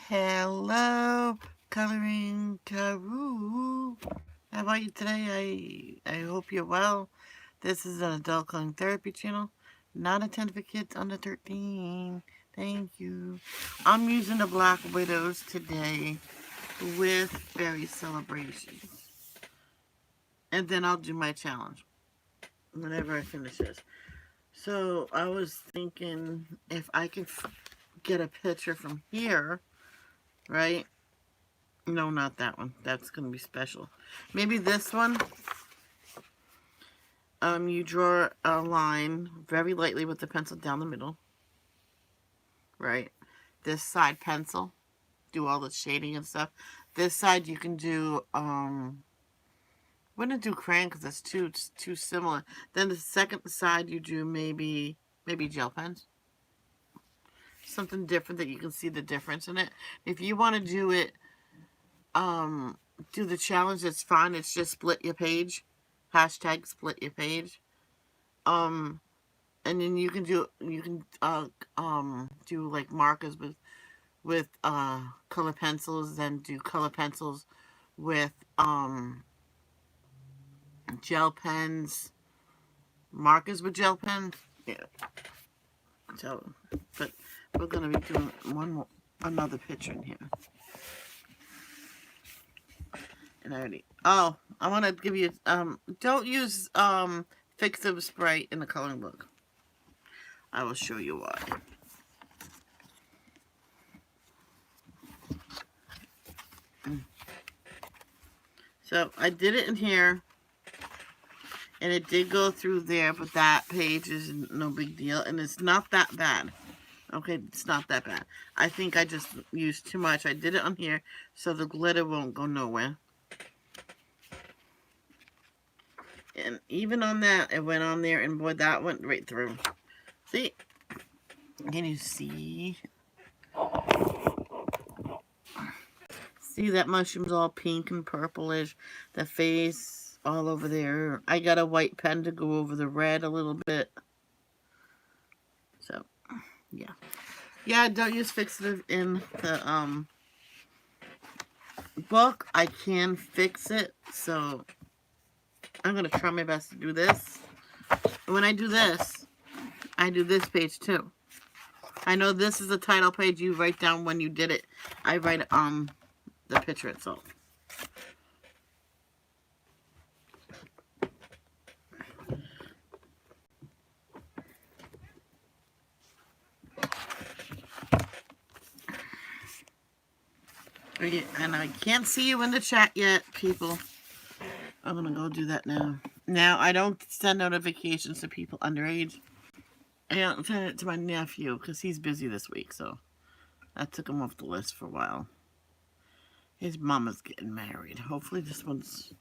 Hello, Coloring Karoo. How about you today? I hope you're well. This is an adult coloring therapy channel, not intended for kids under 13. Thank you. I'm using the Black Widows today with Fairy Celebrations. And then I'll do my challenge whenever I finish this. So I was thinking if I could get a picture from here, right? No, not that one. That's going to be special. Maybe this one. You draw a line very lightly with the pencil down the middle. Right? This side pencil. Do all the shading and stuff. This side you can do, wouldn't do crayon because that's too similar. Then the second side you do maybe gel pens. Something different that you can see the difference in it. If you want to do it, do the challenge, it's fine. It's just split your page. Hashtag split your page. And then you can do do like markers with color pencils, then do color pencils with gel pens, markers with gel pens. Yeah. So, but we're gonna be doing another picture in here. And I already. Oh, I want to give you. Don't use fix-up spray in the coloring book. I will show you why. So I did it in here, and it did go through there, but that page is no big deal, and it's not that bad. Okay, it's not that bad. I think I just used too much. I did it on here, so the glitter won't go nowhere. And even on that, it went on there, and boy, that went right through. See? Can you see? See, that mushroom's all pink and purplish. The face all over there. I got a white pen to go over the red a little bit. So, yeah. Yeah, don't use fixative in the book. I can fix it, so I'm going to try my best to do this. When I do this, I do this page too. I know this is the title page. You write down when you did it. I write the picture itself. And I can't see you in the chat yet, people. I'm going to go do that now. Now, I don't send notifications to people underage. I don't send it to my nephew because he's busy this week, so I took him off the list for a while. His mama's getting married. Hopefully this one's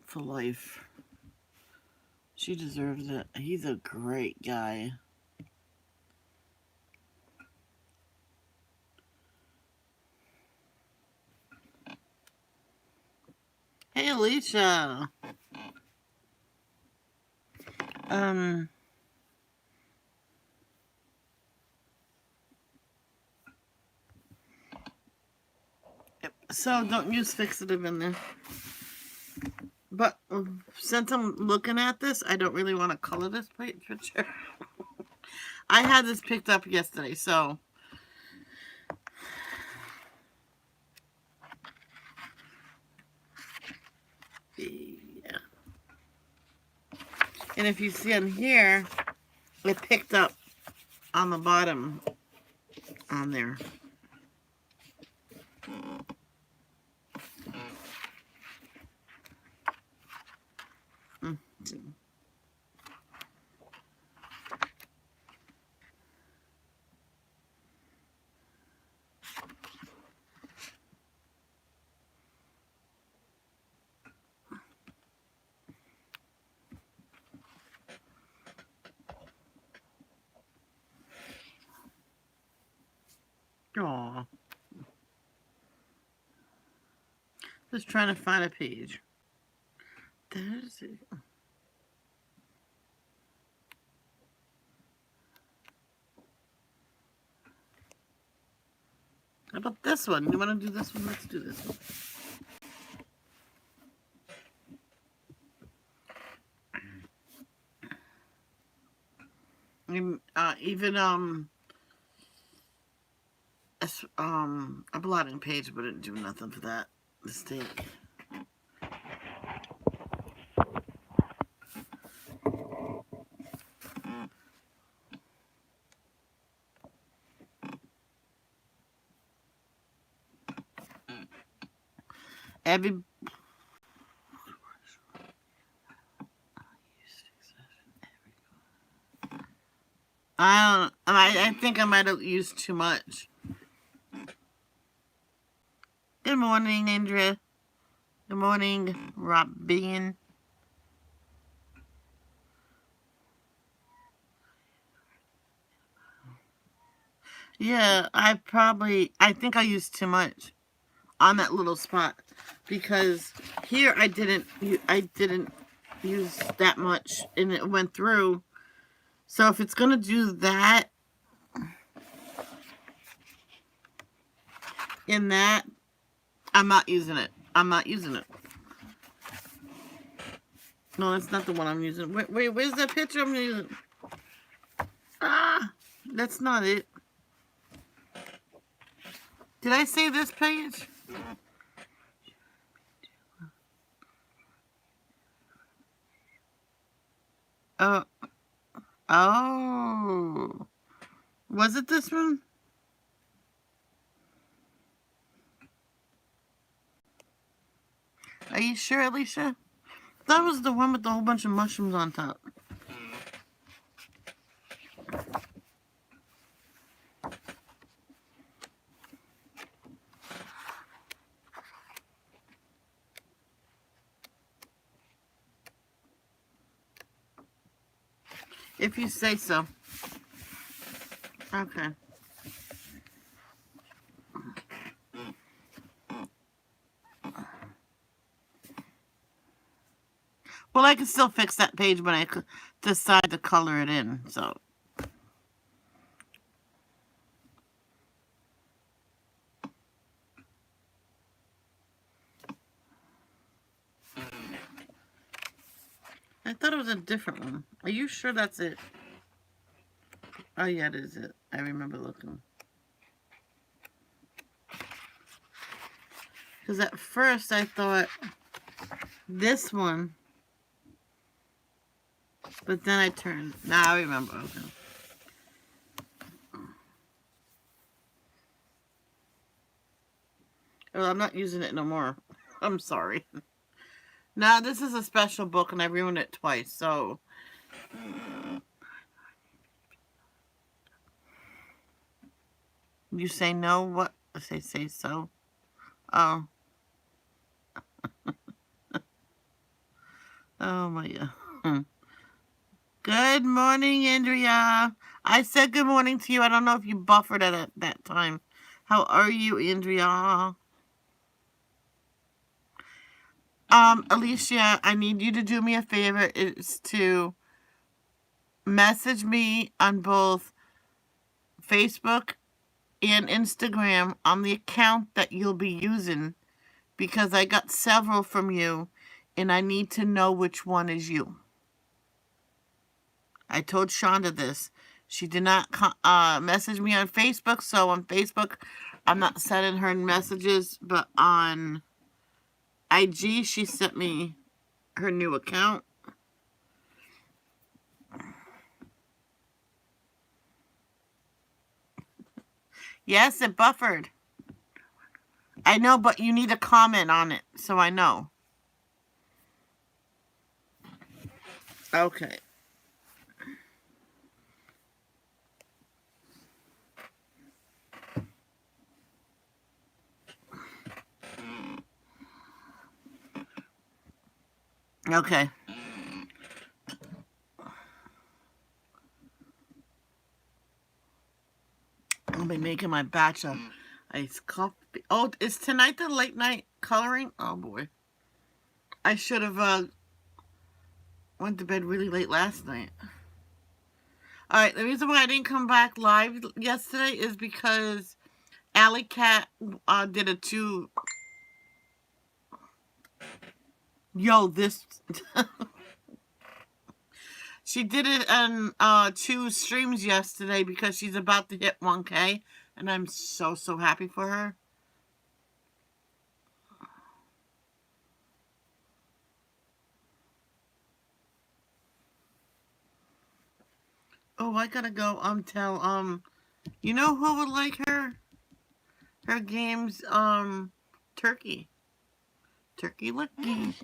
for life. She deserves it. He's a great guy. Hey, Alicia. So don't use fixative in there. But since I'm looking at this, I don't really want to color this picture. I had this picked up yesterday, so yeah. And if you see on here, it picked up on the bottom on there. Aw. Just trying to find a page. There's it. How about this one? You want to do this one? Let's do this one. Even a blotting page wouldn't do nothing for that mistake. Every I think I might have used too much. Good morning, Andrea. Good morning, Robin. Yeah, I think I used too much on that little spot because here I didn't use that much and it went through. So if it's gonna do that in that, I'm not using it. I'm not using it. No, that's not the one I'm using. Wait, where's that picture I'm using? Ah, that's not it. Did I say this page? Oh, oh. Was it this one? Are you sure, Alicia? That was the one with the whole bunch of mushrooms on top. If you say so. Okay. Well, I can still fix that page when I decide to color it in, so. I thought it was a different one. Are you sure that's it? Oh, yeah, it is it. I remember looking. Because at first I thought this one, but then I turned. Now I remember. Okay. Well, I'm not using it no more. I'm sorry. Now, this is a special book, and I ruined it twice, so. You say no? What? Say so. Oh. Oh, my God. Good morning, Andrea. I said good morning to you. I don't know if you buffered at that time. How are you, Andrea? Alicia, I need you to do me a favor. It's to message me on both Facebook and Instagram on the account that you'll be using because I got several from you and I need to know which one is you. I told Shonda this. She did not message me on Facebook, so on Facebook I'm not sending her messages, but on IG she sent me her new account. Yes, it buffered. I know, but you need a comment on it, so I know. Okay. Okay. I'll be making my batch of iced coffee. Oh, is tonight the late night coloring? Oh, boy. I should have went to bed really late last night. Alright, the reason why I didn't come back live yesterday is because Alley Cat did it too. Yo, this she did it on 2 streams yesterday because she's about to hit 1K, and I'm so happy for her. Oh, I gotta go tell you know who would like her games, Turkey. Turkey Licky.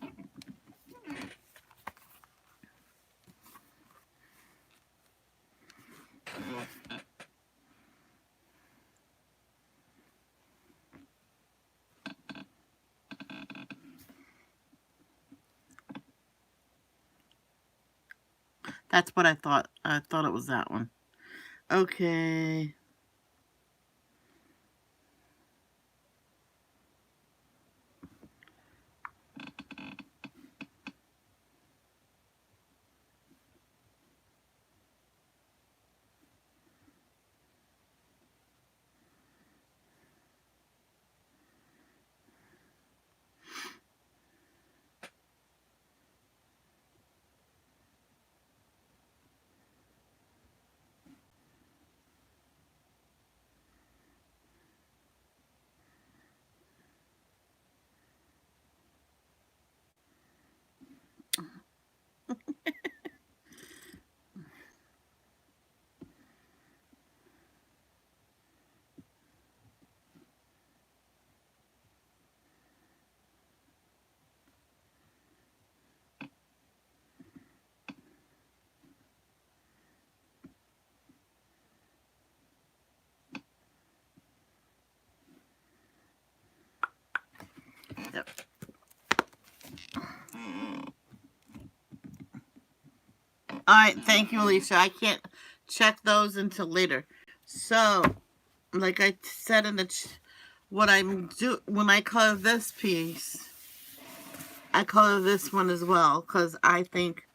That's what I thought. I thought it was that one. Okay. Yep. All right. Thank you, Alicia. I can't check those until later. So, like I said in the what I'm do when I color this piece, I color this one as well because I think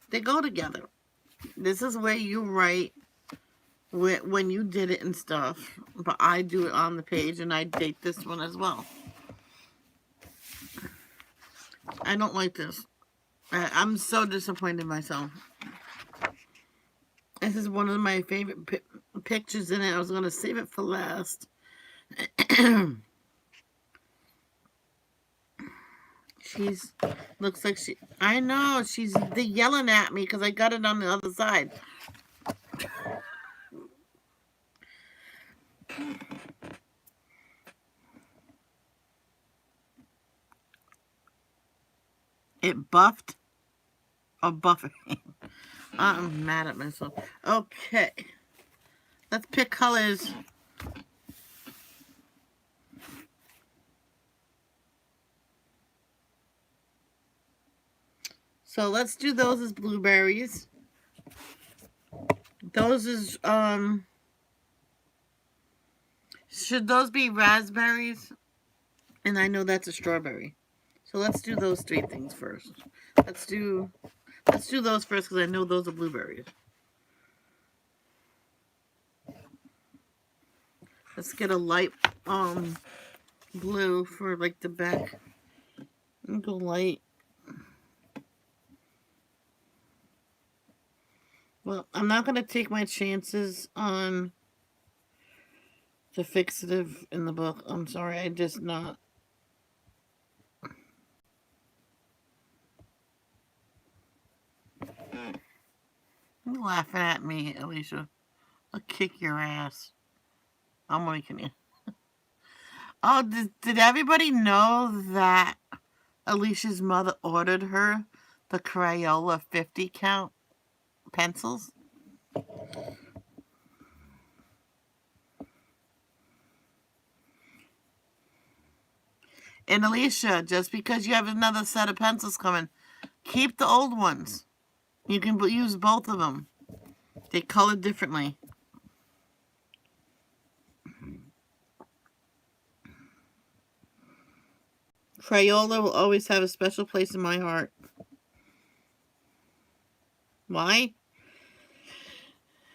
they go together. This is where you write when you did it and stuff, but I do it on the page and I date this one as well. I don't like this. I'm so disappointed in myself. This is one of my favorite pictures in it. I was going to save it for last. She's looks like she. I know she's yelling at me because I got it on the other side. It buffed or buffing. I'm mad at myself. Okay, let's pick colors. So let's do those as blueberries. Those is should those be raspberries? And I know that's a strawberry. So let's do those 3 things first. Let's do those first because I know those are blueberries. Let's get a light blue for like the back. And go light. Well, I'm not gonna take my chances on the fixative in the book. I'm sorry, I just not. You're laughing at me, Alicia. I'll kick your ass. I'm waking you. Oh, did everybody know that Alicia's mother ordered her the Crayola 50 count pencils? And Alicia, just because you have another set of pencils coming, keep the old ones. You can use both of them. They color differently. Crayola will always have a special place in my heart. Why?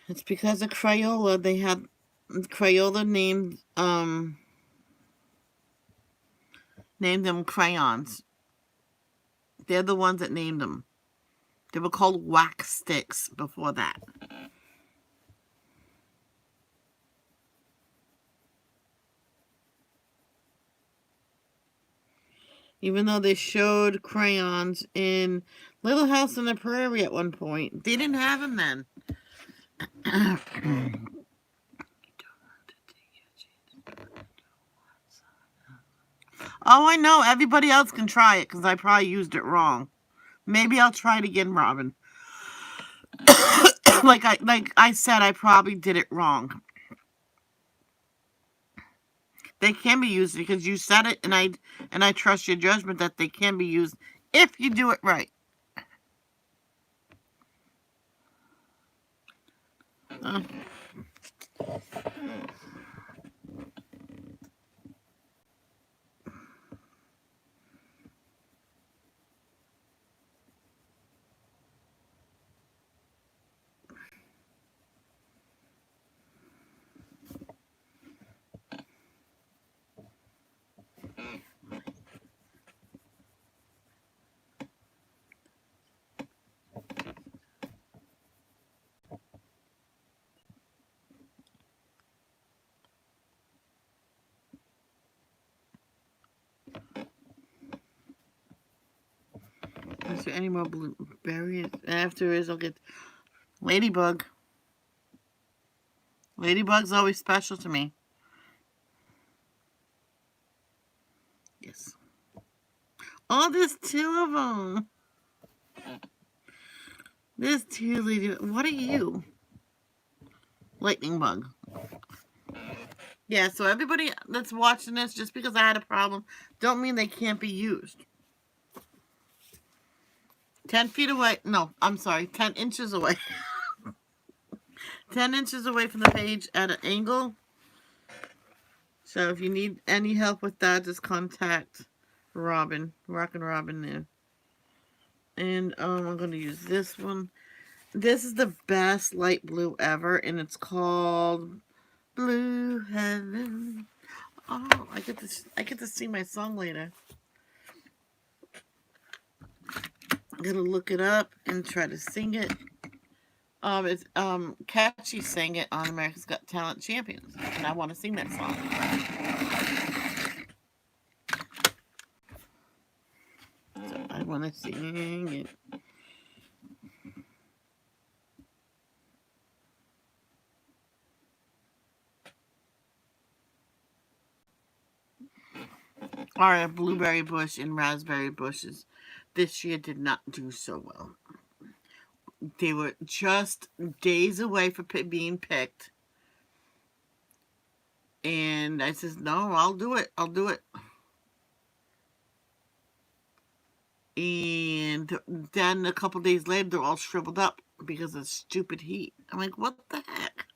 It's because of Crayola. They had Crayola named them crayons. They're the ones that named them. They were called wax sticks before that. Even though they showed crayons in Little House on the Prairie at one point, they didn't have them then. Oh, I know. Everybody else can try it because I probably used it wrong. Maybe I'll try it again, Robin. like I said, I probably did it wrong. They can be used because you said it, and I trust your judgment that they can be used if you do it right. Uh, is there any more blueberries? After is, I'll get ladybug. Ladybug's always special to me. Yes. Oh, there's two of them. There's two ladybug. What are you? Lightning bug. Yeah, so everybody that's watching this, just because I had a problem, don't mean they can't be used. 10 feet away. No, I'm sorry. 10 inches away. 10 inches away from the page at an angle. So if you need any help with that, just contact Robin. Rockin' Robin there. And I'm going to use this one. This is the best light blue ever, and it's called Blue Heaven. Oh, I get to sing my song later. I'm gonna look it up and try to sing it. It's Catchy sang it on America's Got Talent Champions, and I want to sing that song. So I want to sing it. Our blueberry bush and raspberry bushes this year did not do so well. They were just days away from being picked, and I says, "No, I'll do it. I'll do it." And then a couple days later, they're all shriveled up because of stupid heat. I'm like, what the heck?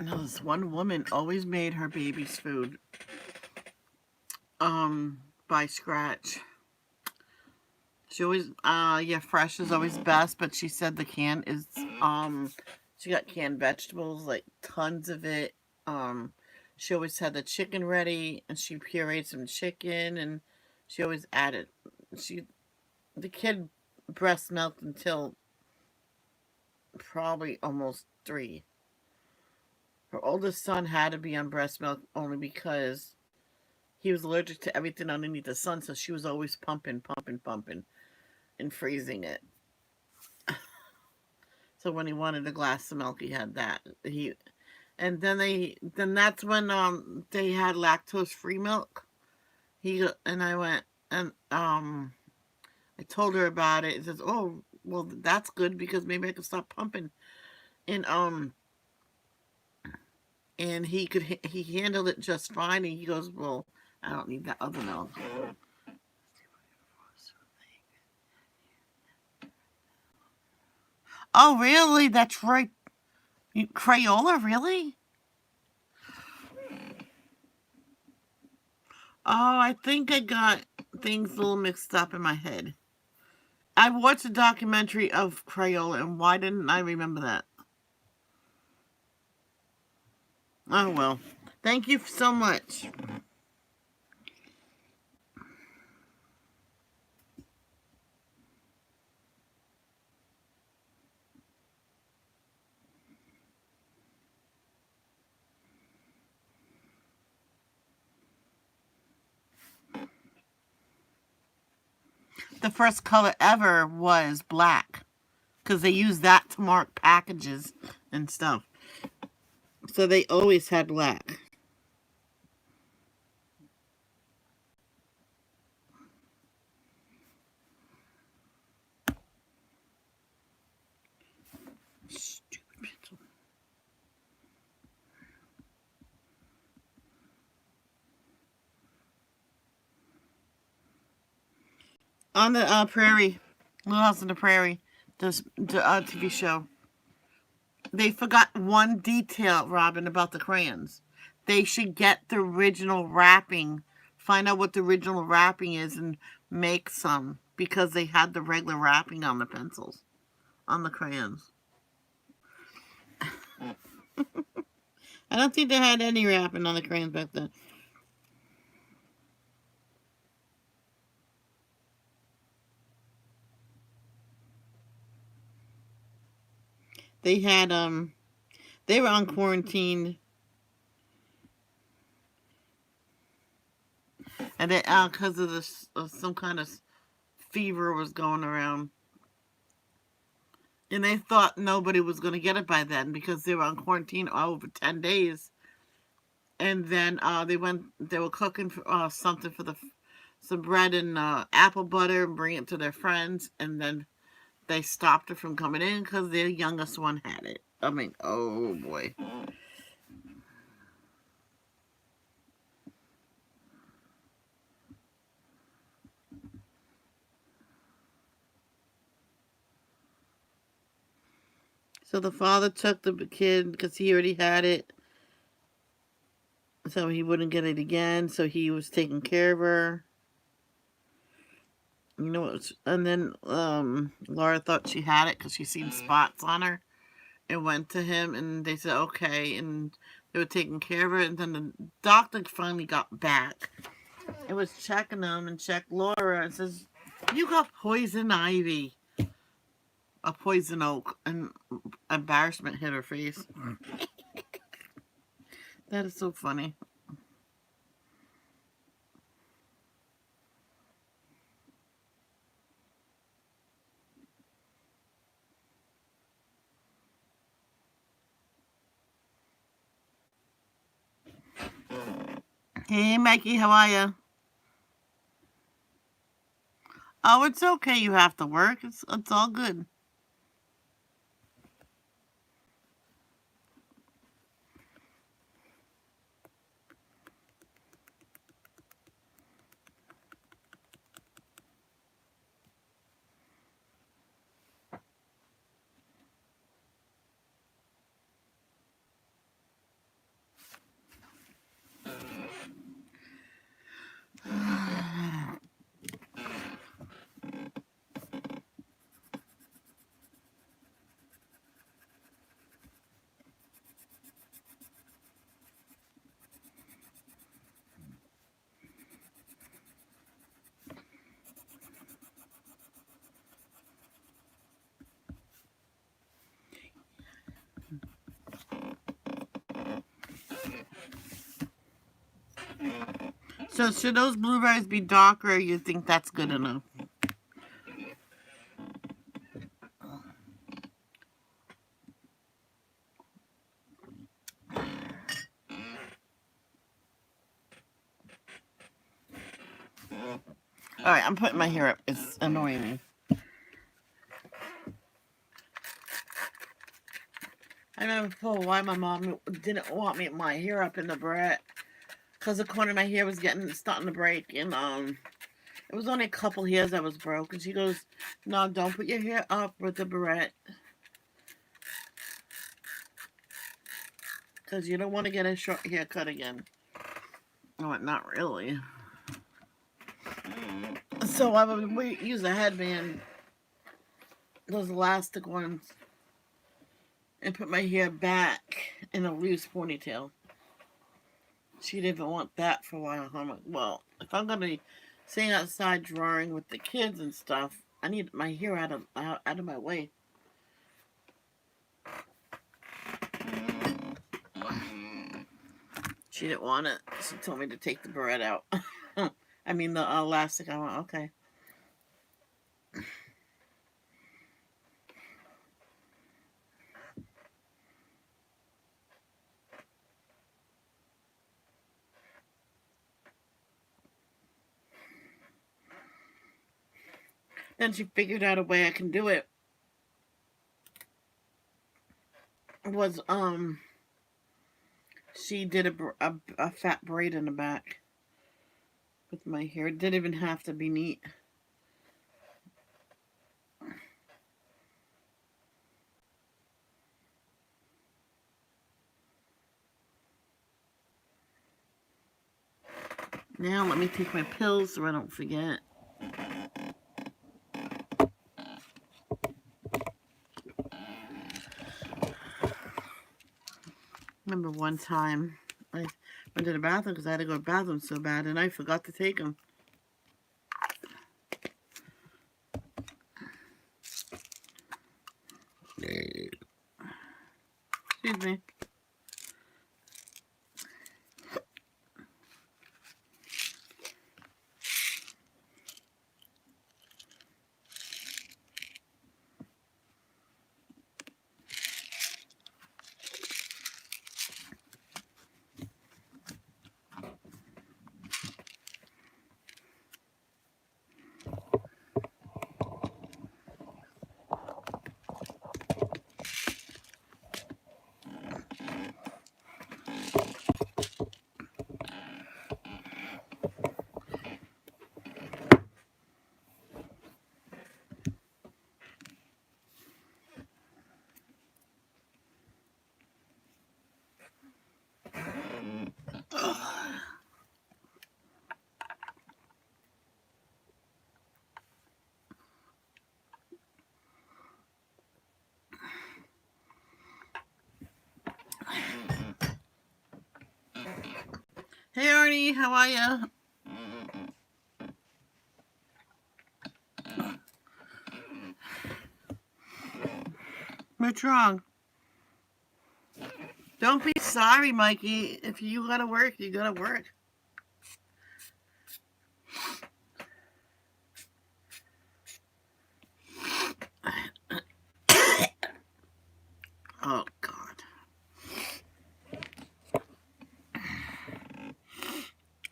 Now, this one woman always made her baby's food by scratch. She always yeah, fresh is always best, but she said the can is she got canned vegetables, like tons of it. Um she always had the chicken ready, and she pureed some chicken, and she always added she the kid breast milked until probably almost 3. Her oldest son had to be on breast milk only because he was allergic to everything underneath the sun, so she was always pumping, pumping, pumping, and freezing it. So when he wanted a glass of milk, he had that. And then that's when they had lactose free milk. I went and I told her about it. It says, "Oh, well, that's good because maybe I can stop pumping." And he handled it just fine. And he goes, "Well, I don't need that other milk." Oh, really? That's right. Crayola, really? Oh, I think I got things a little mixed up in my head. I watched a documentary of Crayola, and why didn't I remember that? Oh, well. Thank you so much. The first color ever was black because they used that to mark packages and stuff. So they always had black. Stupid pencil. On the prairie, Little House on the Prairie, the TV show, they forgot one detail, Robin, about the crayons. They should get the original wrapping, find out what the original wrapping is, and make some because they had the regular wrapping on the pencils, on the crayons. I don't think they had any wrapping on the crayons back then. They had they were on quarantine, and they because of this some kind of fever was going around, and they thought nobody was going to get it by then because they were on quarantine over 10 days. And then they were cooking something for some bread and apple butter and bring it to their friends, and then they stopped her from coming in because their youngest one had it. I mean, oh boy. So the father took the kid because he already had it, so he wouldn't get it again. So he was taking care of her. And then Laura thought she had it because she seen spots on her, and went to him, and they said okay, and they were taking care of her. And then the doctor finally got back. It was checking them and checked Laura and says, "You got poison ivy, a poison oak," and embarrassment hit her face. That is so funny. Hey, Mikey, how are you? Oh, it's okay. You have to work. It's all good. So should those blueberries be darker, or you think that's good enough? Alright, I'm putting my hair up. It's annoying me. I remember before why my mom didn't want me my hair up in the barrette. Because the corner of my hair was starting to break. And it was only a couple hairs that was broke. And she goes, no, don't put your hair up with the barrette. Because you don't want to get a short haircut again. Oh, not really. So I would use a headband, those elastic ones, and put my hair back in a loose ponytail. She didn't want that for a while. I'm like, well, if I'm going to be sitting outside drawing with the kids and stuff, I need my hair out of my way. She didn't want it. She told me to take the barrette out. I mean, the elastic. I went, okay. Then she figured out a way I can do it. Was, she did a fat braid in the back with my hair. It didn't even have to be neat. Now let me take my pills so I don't forget. Remember one time I went to the bathroom because I had to go to the bathroom so bad and I forgot to take them. Excuse me. Hey Arnie, how are ya? What's wrong? Don't be sorry, Mikey. If you gotta work, you gotta work. Oh, God.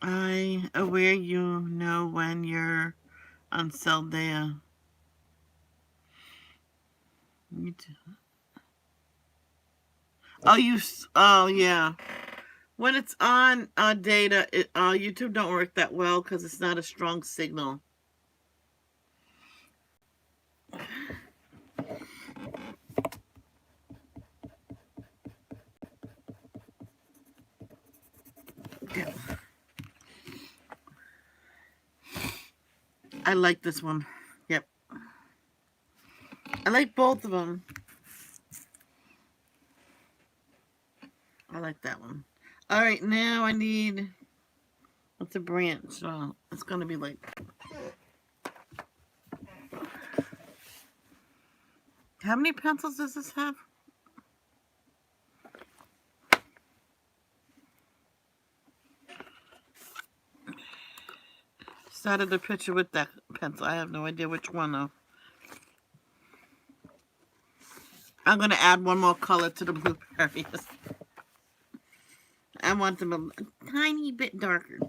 I aware you know when you're on sale there. Oh, yeah. When it's on data, YouTube don't work that well because it's not a strong signal. Yeah. I like this one. Yep. I like both of them. I like that one. All right, now I need... What's a branch? So it's going to be like... How many pencils does this have? started the picture with that pencil. I have no idea which one though. I'm going to add one more color to the blueberries. I want them a tiny bit darker.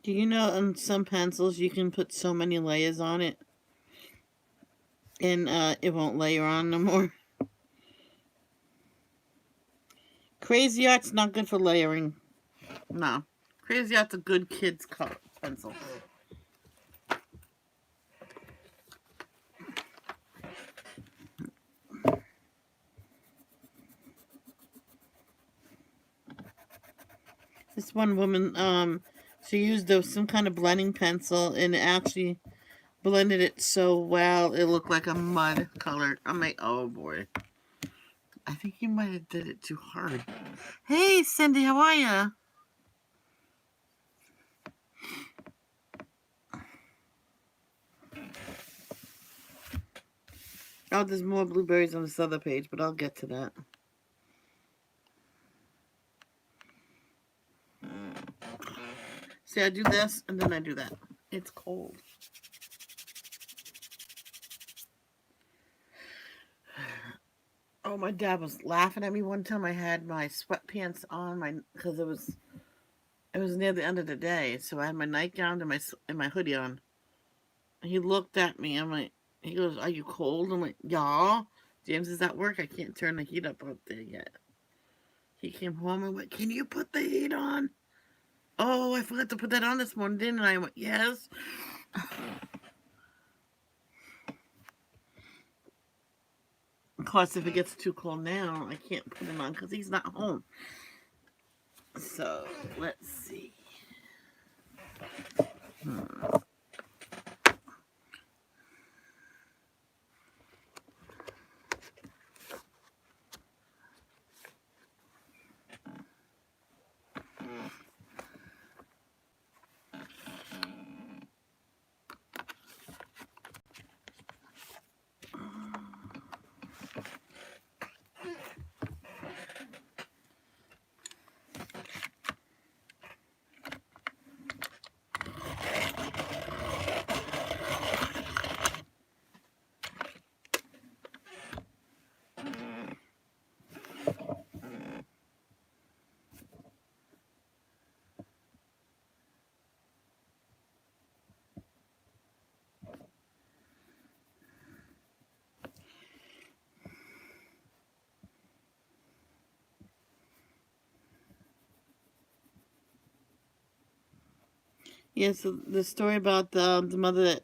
Do you know on some pencils you can put so many layers on it and it won't layer on no more? Crazy Art's not good for layering. No. Crazy Art's a good kid's pencil. This one woman, she used some kind of blending pencil and it actually blended it so well it looked like a mud color. I'm like, oh boy. I think you might have did it too hard. Hey, Cindy, how are ya? Oh, there's more blueberries on this other page, but I'll get to that. See, I do this, and then I do that. It's cold. Oh, my dad was laughing at me one time. I had my sweatpants on because it was near the end of the day, so I had my nightgown and my hoodie on. He looked at me. He goes, "Are you cold?" I'm like, "Yeah." James is at work. I can't turn the heat up there yet. He came home and went, "Can you put the heat on?" Oh, I forgot to put that on this morning, didn't I? I went, "Yes." Of course, if it gets too cold now, I can't put it on because he's not home. So, let's see. Yeah, so the story about the mother that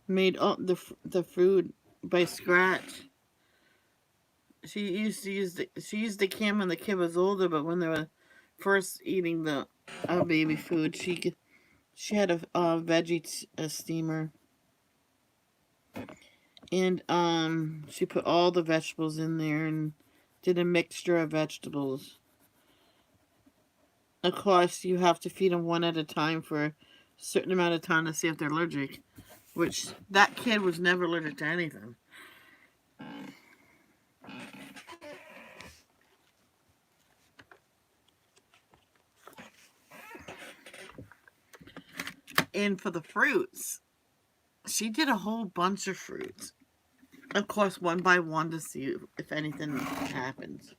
made all the food by scratch. She used the camera when the kid was older, but when they were first eating the baby food, she had a veggie steamer, and she put all the vegetables in there and did a mixture of vegetables. Of course, you have to feed them one at a time for a certain amount of time to see if they're allergic. Which that kid was never allergic to anything. And for the fruits, she did a whole bunch of fruits. Of course, one by one to see if anything happens.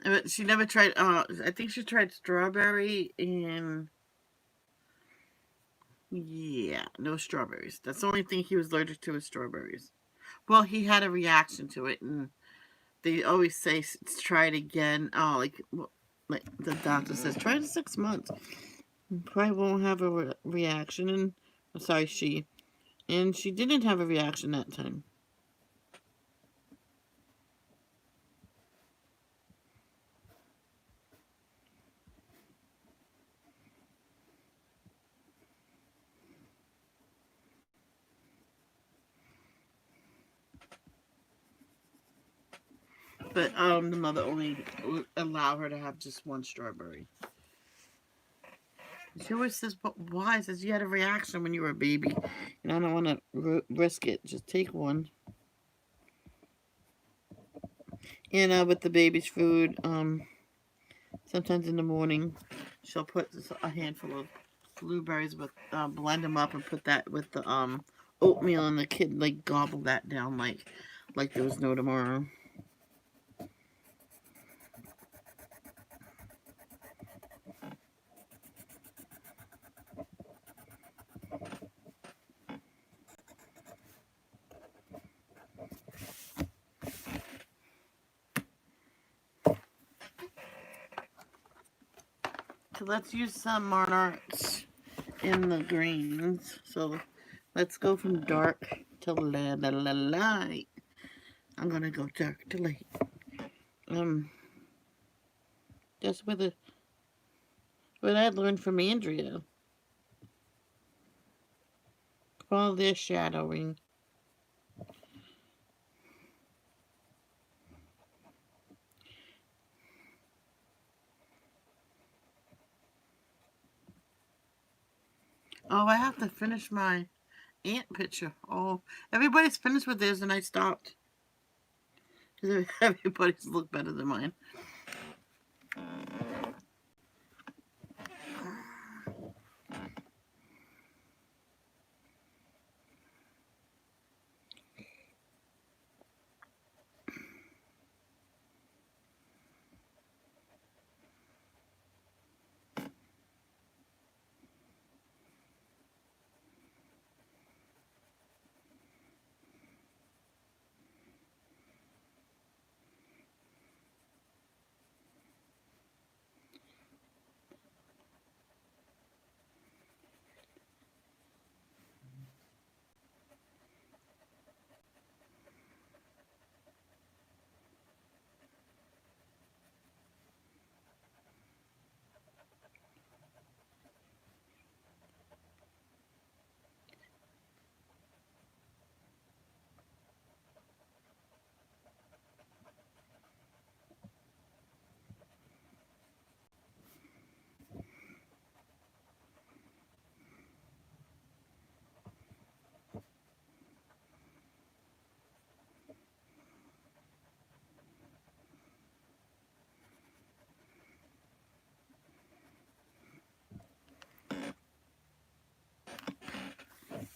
But she never tried. I think she tried strawberry and yeah, no strawberries. That's the only thing he was allergic to is strawberries. Well, he had a reaction to it, and they always say try it again. Oh, like the doctor says, try it in 6 months. You probably won't have a reaction. And I'm sorry, she didn't have a reaction that time. but the mother only allow her to have just one strawberry. She always says, "But why?" Says you had a reaction when you were a baby, and I don't want to risk it. Just take one. And with the baby's food, sometimes in the morning, she'll put a handful of blueberries with blend them up and put that with the oatmeal, and the kid like gobble that down like there was no tomorrow. So let's use some monarchs in the greens. So let's go from dark to light. I'm gonna go dark to light. Just with what I learned from Andrea. All this shadowing. Oh, I have to finish my ant picture. Oh, everybody's finished with theirs and I stopped. Everybody's look better than mine.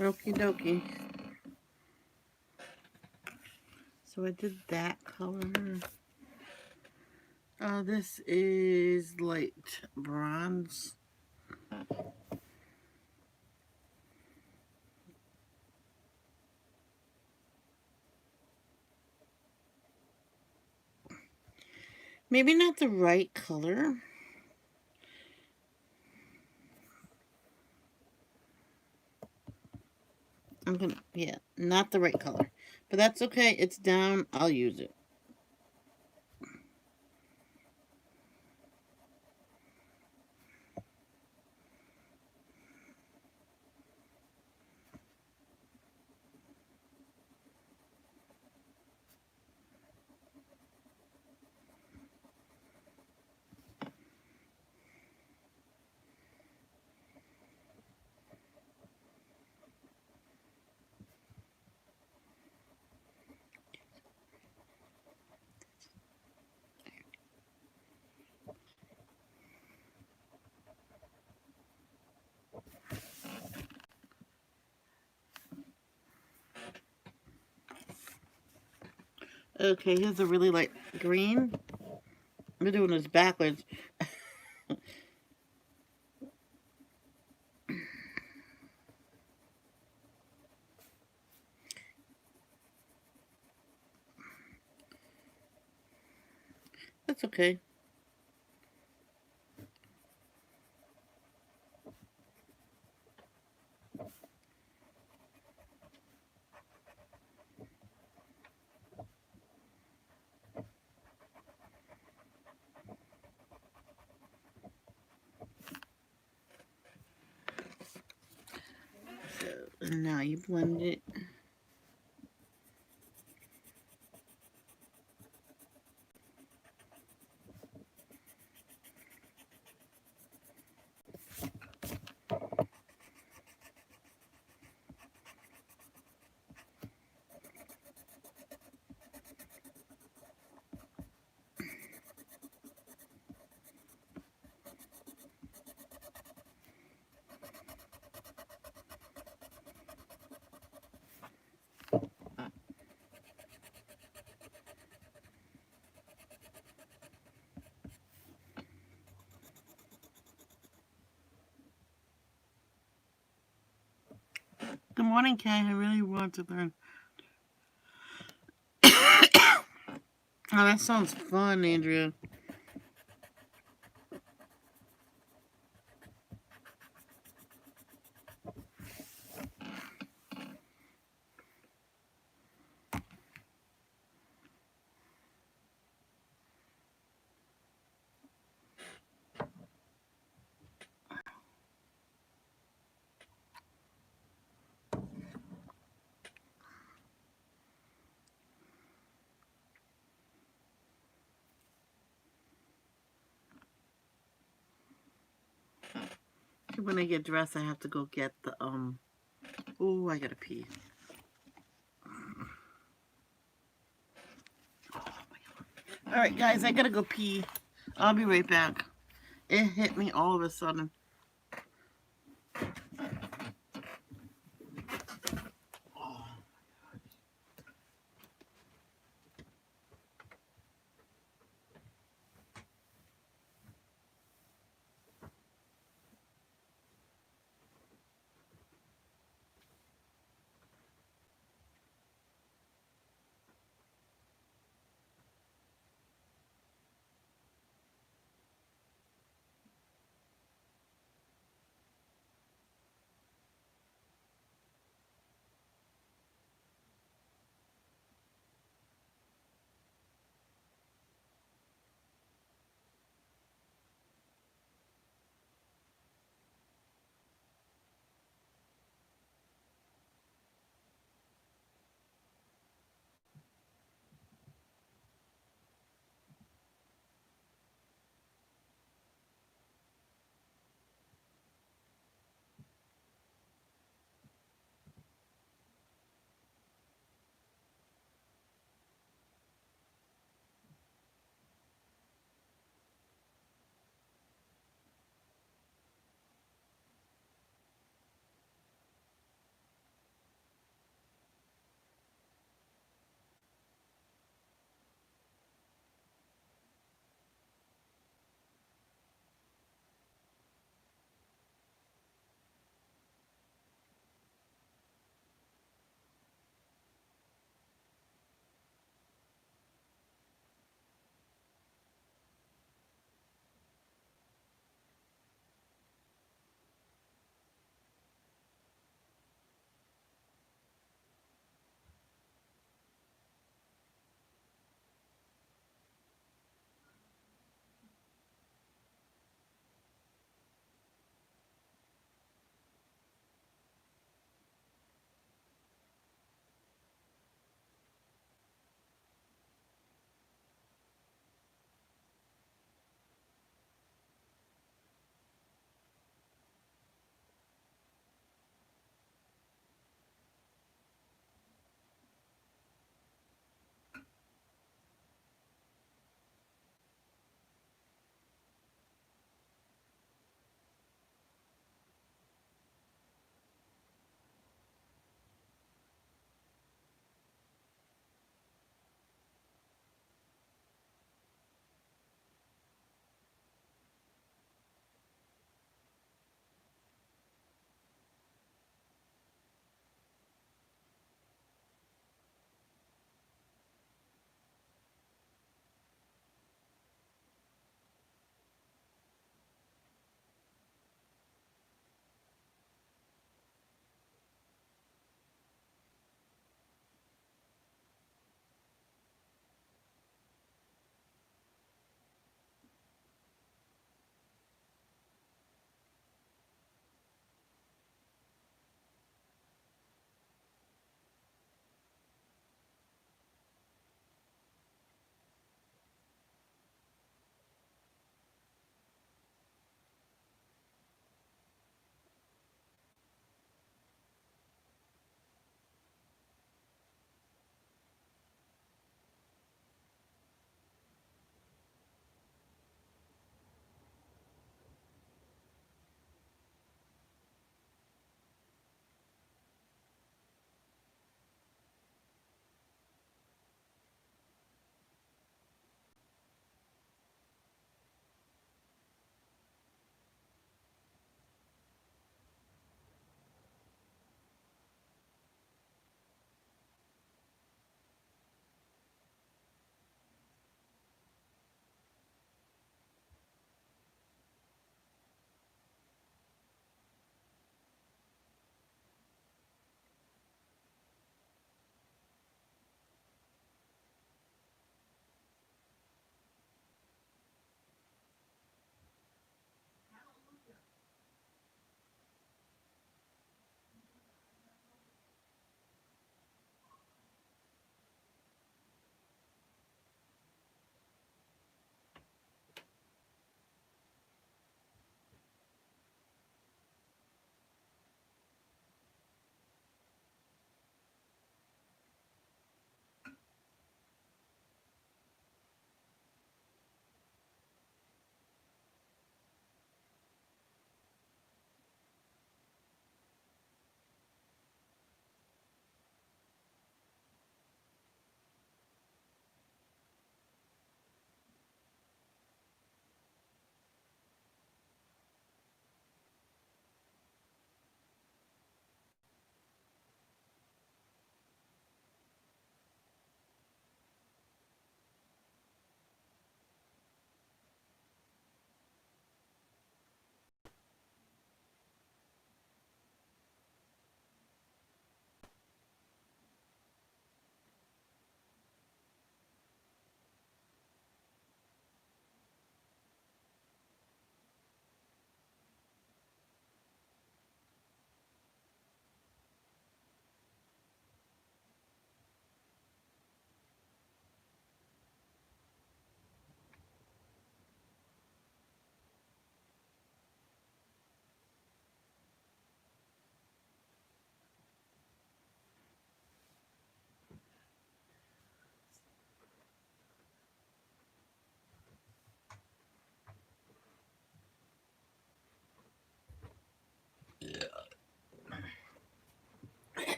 Okie dokie. So I did that color. This is light bronze. Maybe not the right color. Yeah, not the right color. But that's okay. It's down. I'll use it. Okay, here's a really light green. We're doing this backwards. That's okay. And now you blend it. Good morning, Kay. I really want to learn. Oh, that sounds fun, Andrea. When I get dressed, I have to go get the Oh, I gotta pee. All right, guys, I gotta go pee. I'll be right back. It hit me all of a sudden.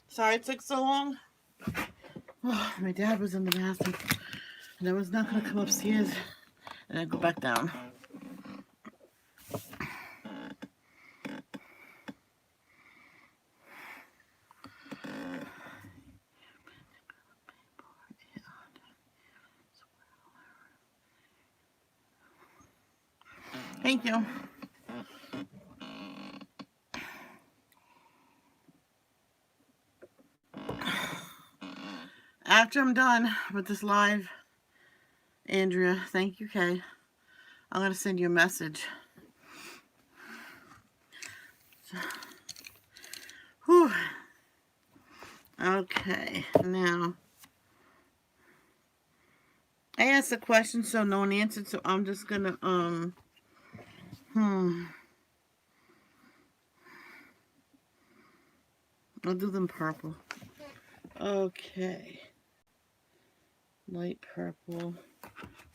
Sorry it took so long. Oh, my dad was in the bathroom, and I was not going to come upstairs and then go back down. Thank you. After I'm done with this live, Andrea, thank you, Kay. I'm going to send you a message. Whew. Okay, now, I asked a question, so no one answered, so I'm just going to, I'll do them purple. Okay. Light purple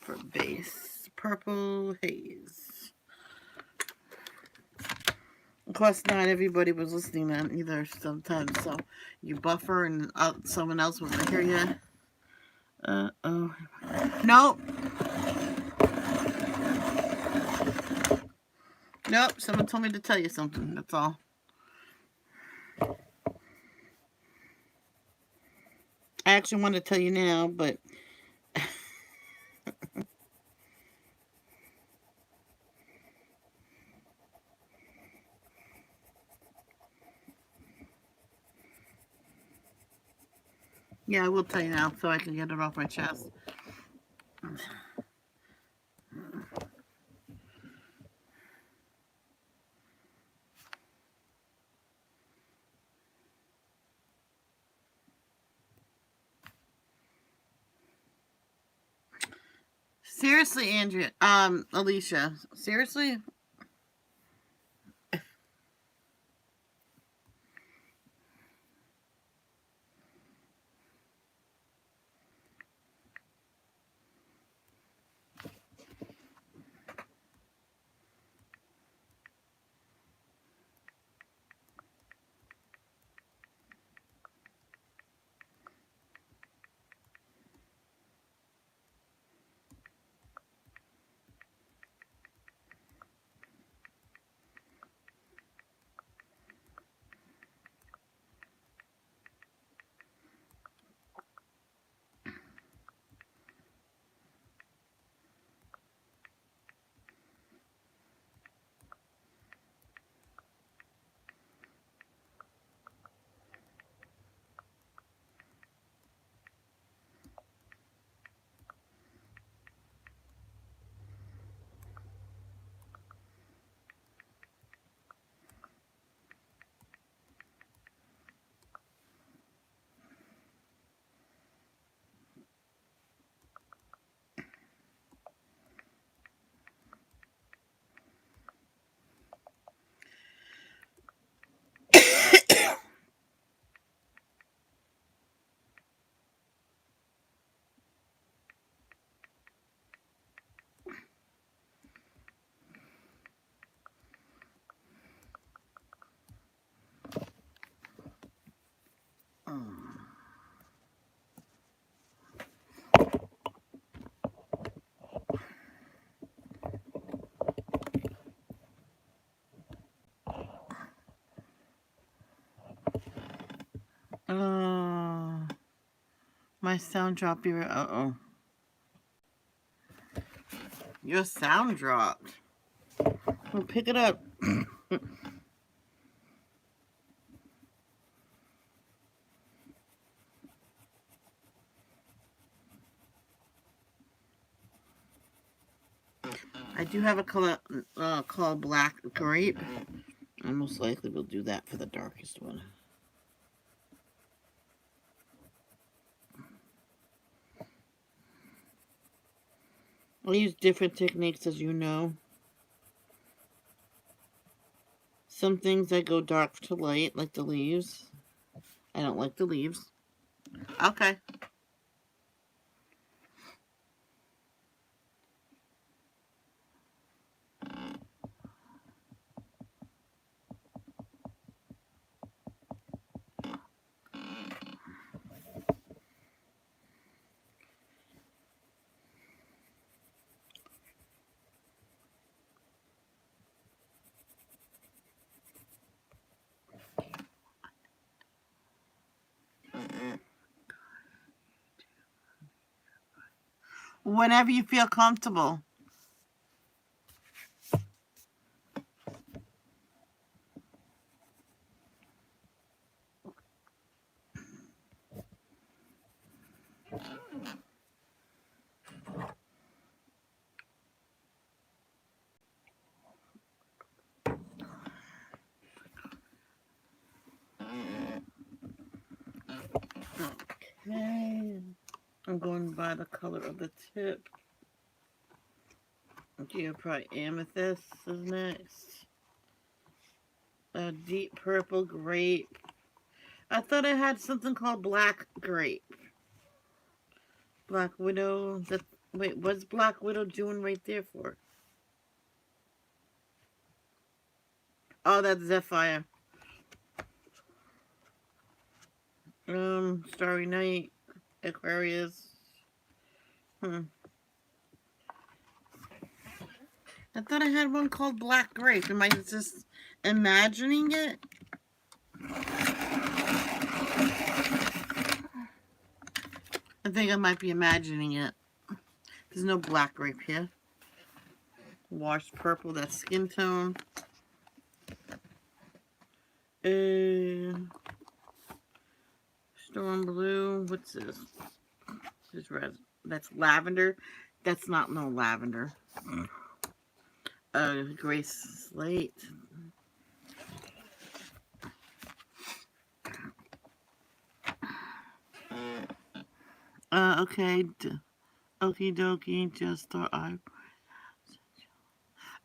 for base. Purple haze. Of course, not everybody was listening then either sometimes, so you buffer and someone else wasn't here yet. Uh-oh. Nope. Nope, someone told me to tell you something, that's all. I actually want to tell you now, but yeah, I will tell you now so I can get it off my chest. Seriously, Andrea, Alicia, seriously? Uh, my sound dropped. Uh-oh. Your sound dropped. Well, pick it up. I do have a color called Black Grape. I most likely will do that for the darkest one. I'll use different techniques, as you know. Some things I go dark to light, like the leaves. I don't like the leaves. Okay. Whenever you feel comfortable. Okay. I'm going by the color of the tip. Okay, probably amethyst is next. A deep purple grape. I thought I had something called black grape. Black Widow. Wait, what's Black Widow doing right there for? Oh, that's Zephyr. Starry Night. Aquarius. Hmm. I thought I had one called Black Grape. Am I just imagining it? I think I might be imagining it. There's no black grape here. Washed purple, that's skin tone. Storm blue. What's this? This red. That's lavender. That's not no lavender. Gray slate. Okay. Okie dokie. Just thought I.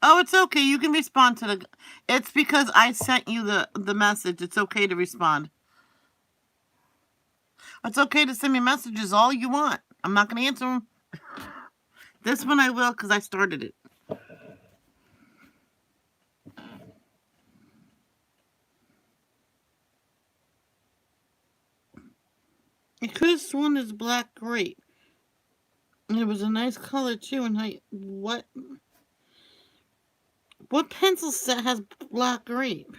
Oh, it's okay. You can respond to the. It's because I sent you the message. It's okay to respond. It's okay to send me messages all you want. I'm not going to answer them. This one I will because I started it. I could have sworn it's black grape. And it was a nice color too. And what pencil set has black grape?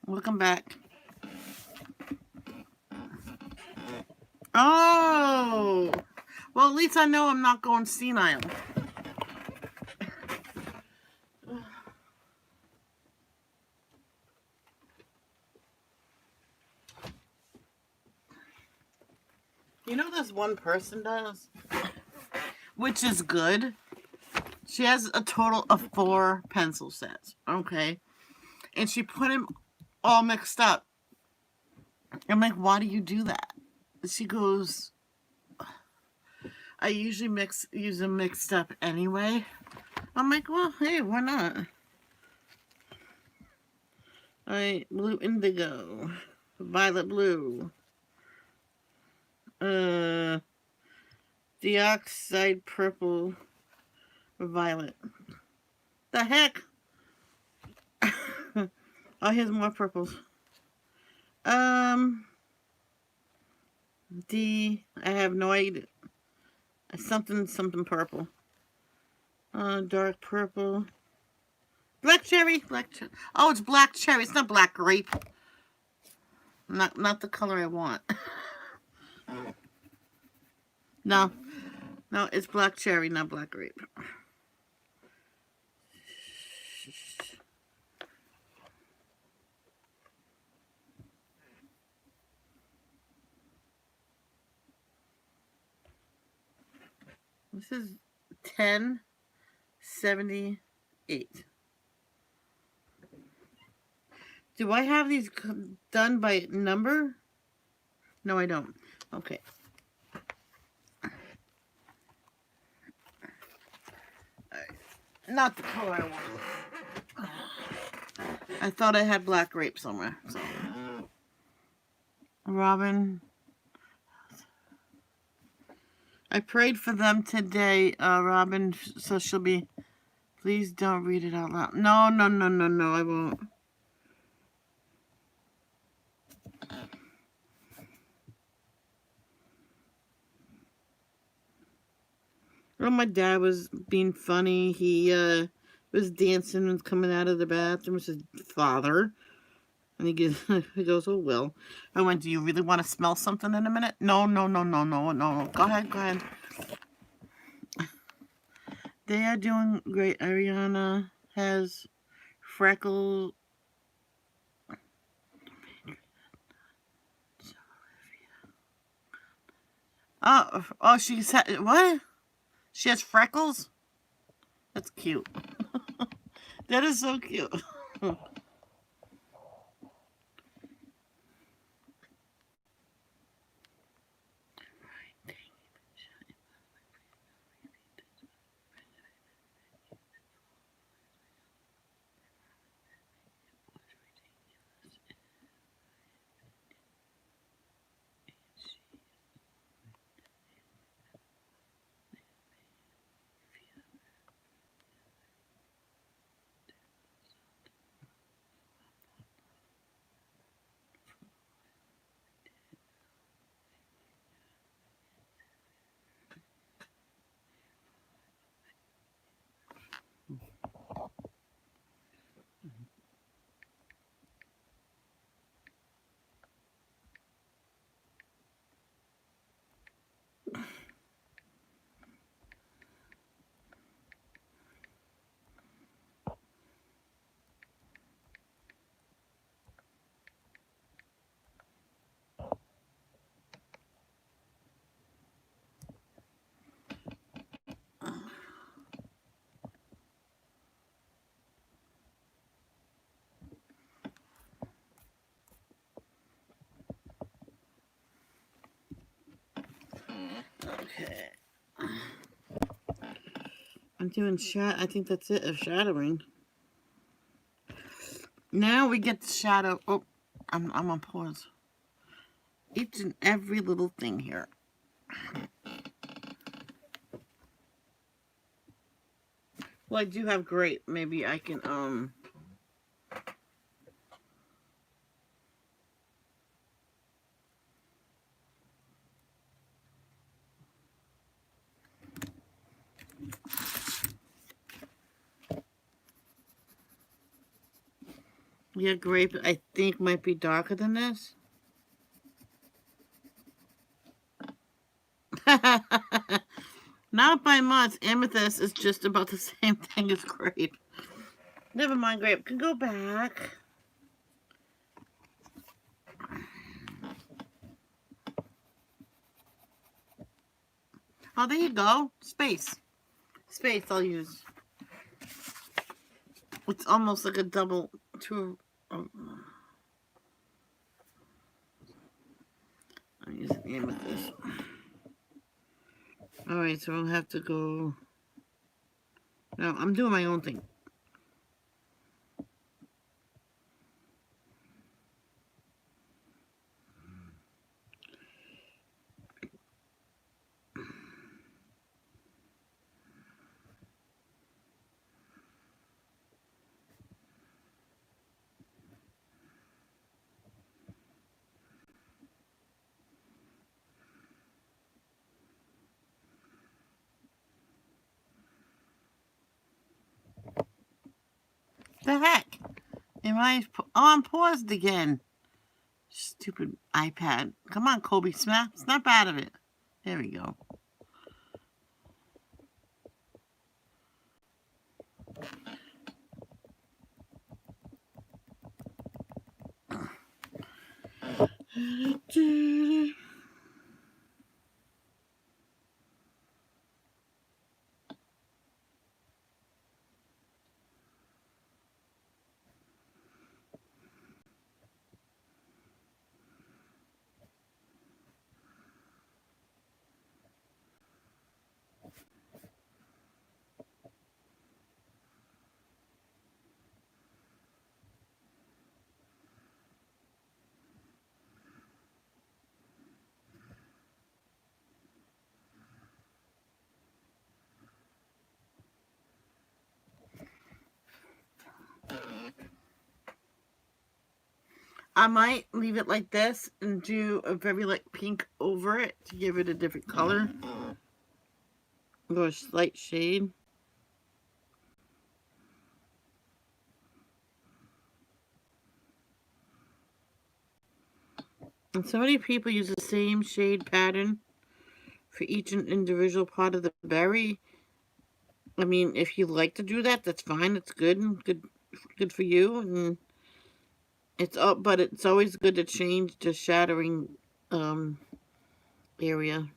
Welcome back. Oh! Well, at least I know I'm not going senile. You know this one person does? Which is good. She has a total of 4 pencil sets, okay? And she put them all mixed up. I'm like, why do you do that? She goes, I usually use them mixed up anyway. I'm like, well, hey, why not? Alright, blue indigo. Violet blue. Dioxide purple. Violet. The heck? Oh, here's more purples. D. I have no idea. Something purple. Dark purple. Black cherry. Oh, it's black cherry. It's not black grape. Not the color I want. No, it's black cherry, not black grape. This is 1078. Do I have these done by number? No, I don't. Okay. Not the color I want. I thought I had black grape somewhere. So. Robin. I prayed for them today, Robin, so she'll be... Please don't read it out loud. No, I won't. Well, my dad was being funny. He was dancing and coming out of the bathroom with his father. And he goes, oh, Will. I went, do you really want to smell something in a minute? No, no, no, no, no, no. Go ahead, go ahead. They are doing great. Ariana has freckles. Oh, she's what? She has freckles? That's cute. That is so cute. Okay. I'm doing I think that's it of shadowing. Now we get to shadow. Oh, I'm on pause. Each and every little thing here. Well, I do have great. Maybe I can. Yeah, grape, I think, might be darker than this. Not by much. Amethyst is just about the same thing as grape. Never mind, grape. Can go back. Oh, there you go. Space. Space I'll use. It's almost like a double two. I'm using amethyst. Alright, so I'll have to go. No, I'm doing my own thing. The heck? Am I? Oh, I'm paused again. Stupid iPad. Come on, Kobe. Snap out of it. There we go. I might leave it like this and do a very light pink over it to give it a different color. Or a slight shade. And so many people use the same shade pattern for each individual part of the berry. I mean, if you like to do that, that's fine. It's good for you. And it's up, but it's always good to change the shattering um, area.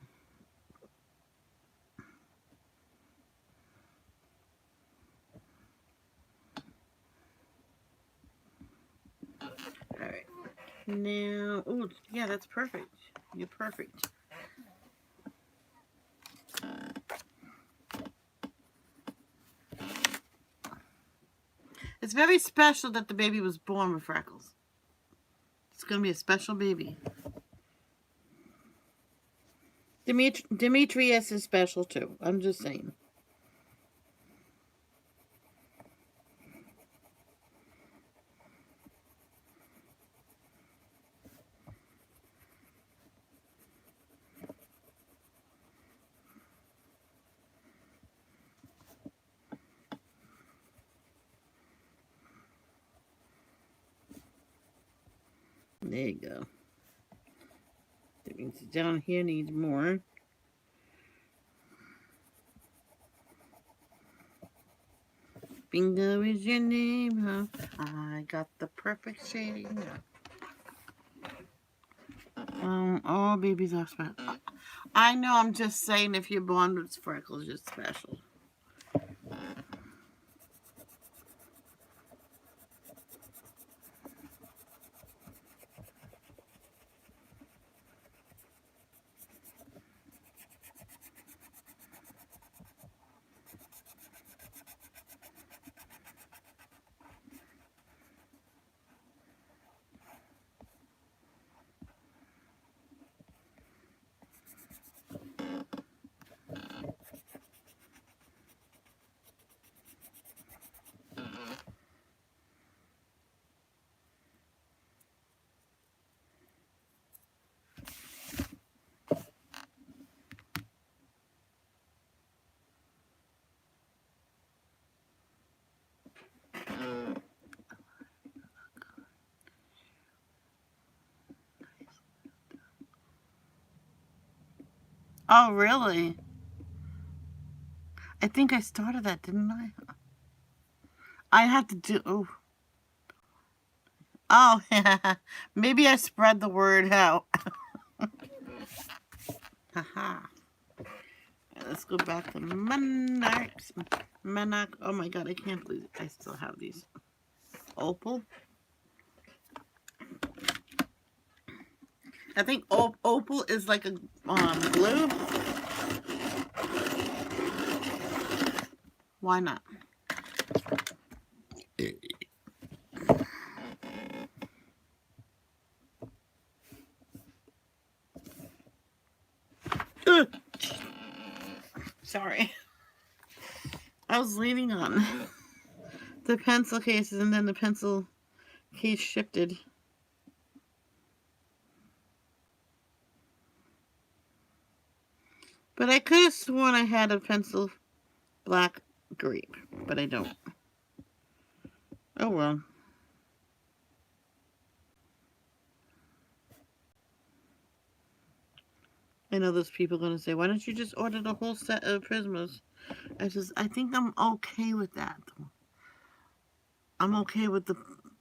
All right. Now, oh yeah, that's perfect. You're perfect. It's very special that the baby was born with freckles. It's gonna be a special baby. Demetrius is special too. I'm just saying. There you go. That means down here needs more. Bingo is your name, huh? I got the perfect shade. All babies are special. I know, I'm just saying if you're born with freckles, you're special. Oh, really? I think I started that, didn't I? I have to do. Oh, yeah. Maybe I spread the word out. Haha. Let's go back to monarchs. Monarch. Oh my god, I can't believe it. I still have these. Opal. I think opal is like a glue. Why not? Ugh. Sorry. I was leaning on the pencil cases and then the pencil case shifted. But I could have sworn I had a pencil black grape, but I don't. Oh well. I know those people are going to say, why don't you just order the whole set of Prismas? I think I'm okay with that. I'm okay with the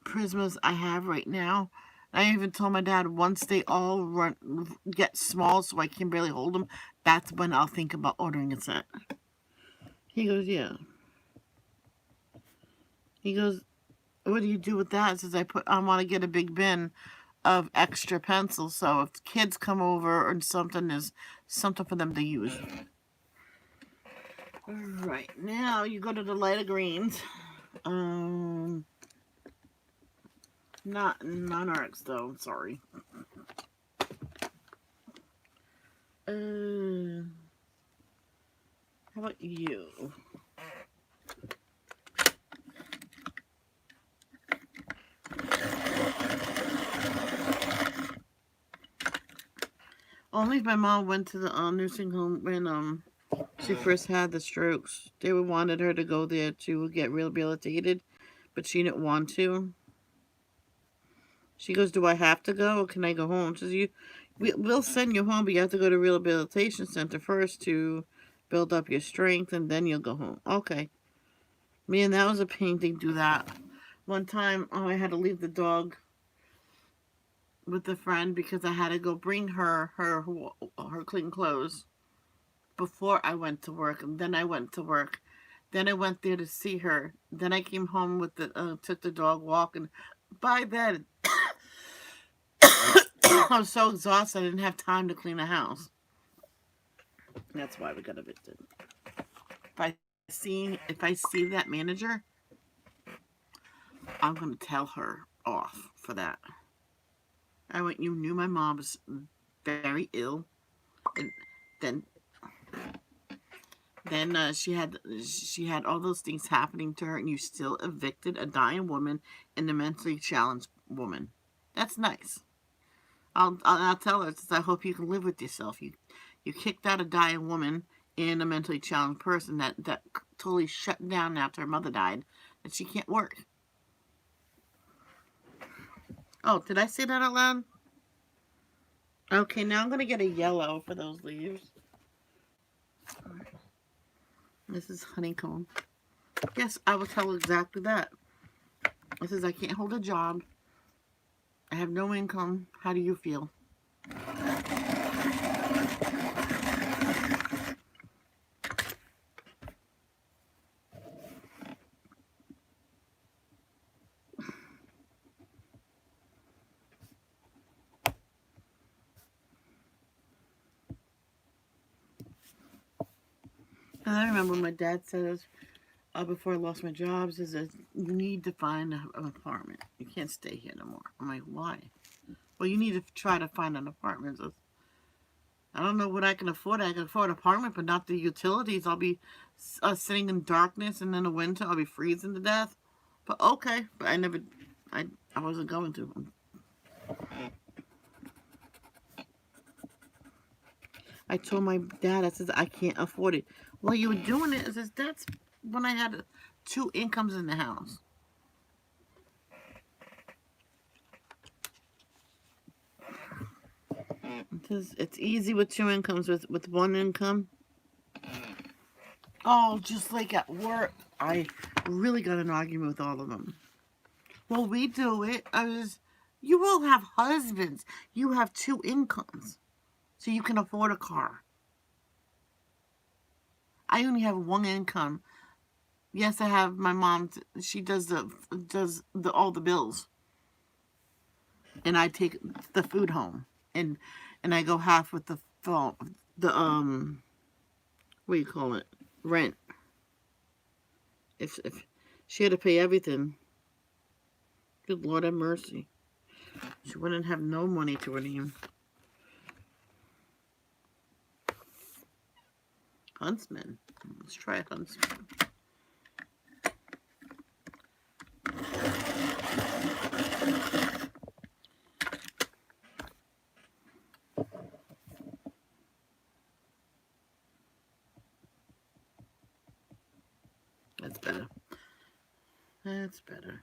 Prismas I have right now. I even told my dad once they all get small so I can barely hold them, that's when I'll think about ordering a set. He goes, yeah. He goes, what do you do with that? Says I want to get a big bin of extra pencils, so if kids come over or something, there's something for them to use. Right now, you go to the lighter greens. Not monarchs though. Sorry. How about you? Only if my mom went to the nursing home when she first had the strokes. They wanted her to go there to get rehabilitated, but she didn't want to. She goes, "Do I have to go, or can I go home?" She says, we'll send you home, but you have to go to rehabilitation center first to build up your strength, and then you'll go home." Okay. Man, that was a pain to do that. One time, I had to leave the dog with a friend because I had to go bring her clean clothes before I went to work, and then I went to work. Then I went there to see her. Then I came home with took the dog walking. By then, I was so exhausted I didn't have time to clean the house. That's why we got evicted. If I see that manager, I'm gonna tell her off for that. I went. You knew my mom was very ill, and then she had all those things happening to her, and you still evicted a dying woman and a mentally challenged woman. That's nice. I'll tell her. I hope you can live with yourself. You kicked out a dying woman and a mentally challenged person that totally shut down after her mother died, and she can't work. Oh, did I say that out loud? Okay, now I'm gonna get a yellow for those leaves. This is honeycomb. Yes, I will tell exactly that. It says, "I can't hold a job. I have no income. How do you feel?" And I remember my dad said, before I lost my jobs, is that you need to find an apartment. You can't stay here no more. I'm like, why? Well, you need to try to find an apartment. So I don't know what I can afford. I can afford an apartment, but not the utilities. I'll be sitting in darkness, and in the winter, I'll be freezing to death. But okay, but I wasn't going to. I told my dad, I said, "I can't afford it." Well, you were doing it. I says, "That's when I had two incomes in the house." It says, "It's easy with two incomes. With one income, oh, just like at work, I really got an argument with all of them. Well, we do it. You all have husbands. You have two incomes, so you can afford a car. I only have one income. Yes, I have my mom. She does all the bills, and I take the food home, and I go half with the phone, the what do you call it, rent. If she had to pay everything, good Lord have mercy, she wouldn't have no money to redeem. Huntsman. Let's try a huntsman. That's better. That's better.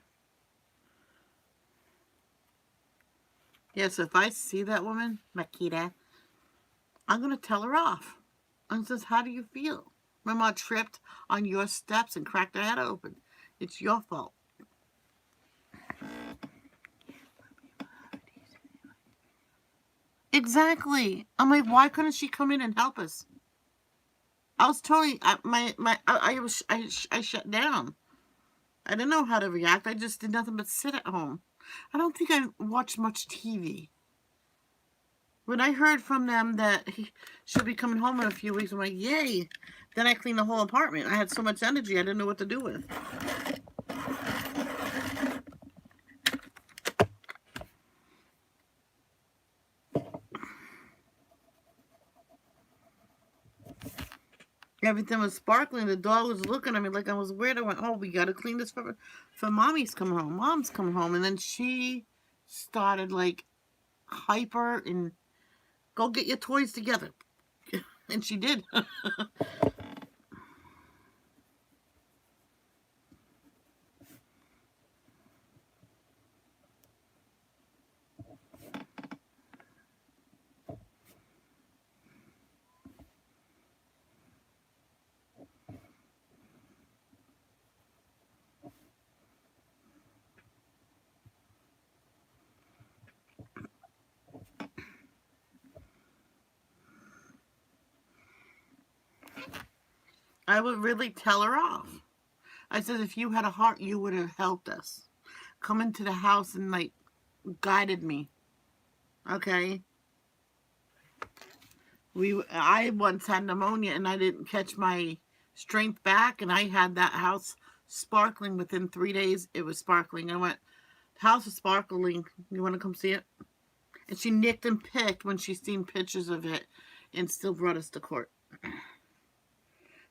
Yeah, so if I see that woman, Makita, I'm going to tell her off. And says, "How do you feel? My mom tripped on your steps and cracked her head open. It's your fault." Exactly. I'm like, why couldn't she come in and help us? I was totally, I shut down. I didn't know how to react. I just did nothing but sit at home. I don't think I watched much TV. When I heard from them that she'll be coming home in a few weeks, I'm like, yay. Then I cleaned the whole apartment. I had so much energy, I didn't know what to do with. Everything was sparkling. The dog was looking at me like I was weird. I went, "Oh, we got to clean this for mommy's coming home. Mom's coming home." And then she started like hyper and go get your toys together. And she did. I would really tell her off. I said, if you had a heart, you would have helped us. Come into the house and, like, guided me. Okay? I once had pneumonia and I didn't catch my strength back, and I had that house sparkling within 3 days. It was sparkling. I went, the house is sparkling. You want to come see it? And she nicked and picked when she seen pictures of it and still brought us to court.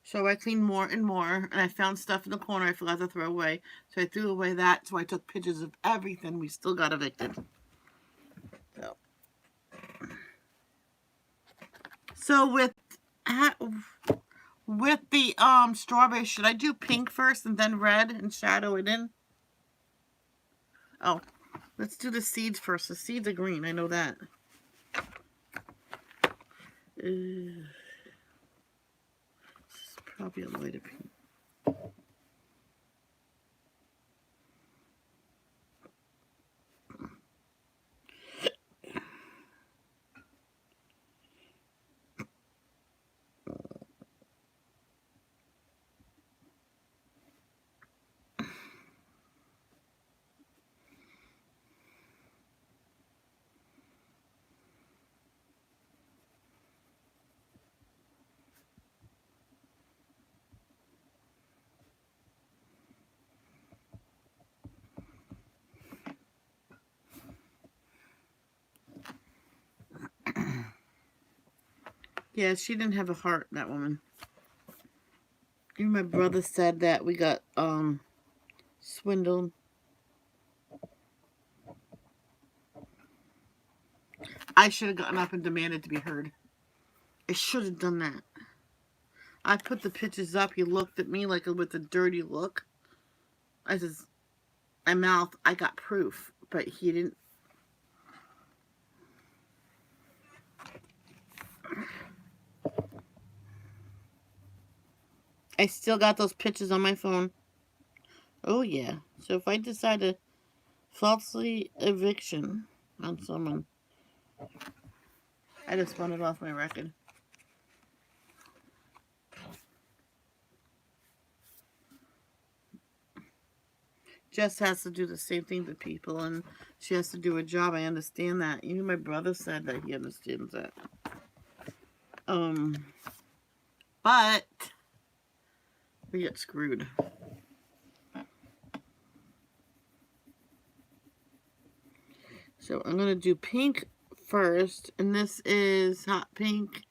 So I cleaned more and more, and I found stuff in the corner I forgot to throw away. So I threw away that, so I took pictures of everything. We still got evicted. So with the strawberry, should I do pink first and then red and shadow it in? Oh, let's do the seeds first. The seeds are green, I know that. This is probably a lighter pink. Yeah, she didn't have a heart, that woman. Even my brother said that we got swindled. I should have gotten up and demanded to be heard. I should have done that. I put the pictures up. He looked at me like with a dirty look. I says, my mouth, I got proof, but he didn't. I still got those pictures on my phone. Oh, yeah. So if I decide to falsely eviction on someone, I just want it off my record. Jess has to do the same thing to people, and she has to do her job. I understand that. Even my brother said that he understands that. But we get screwed. So I'm gonna do pink first, and this is Hot Pink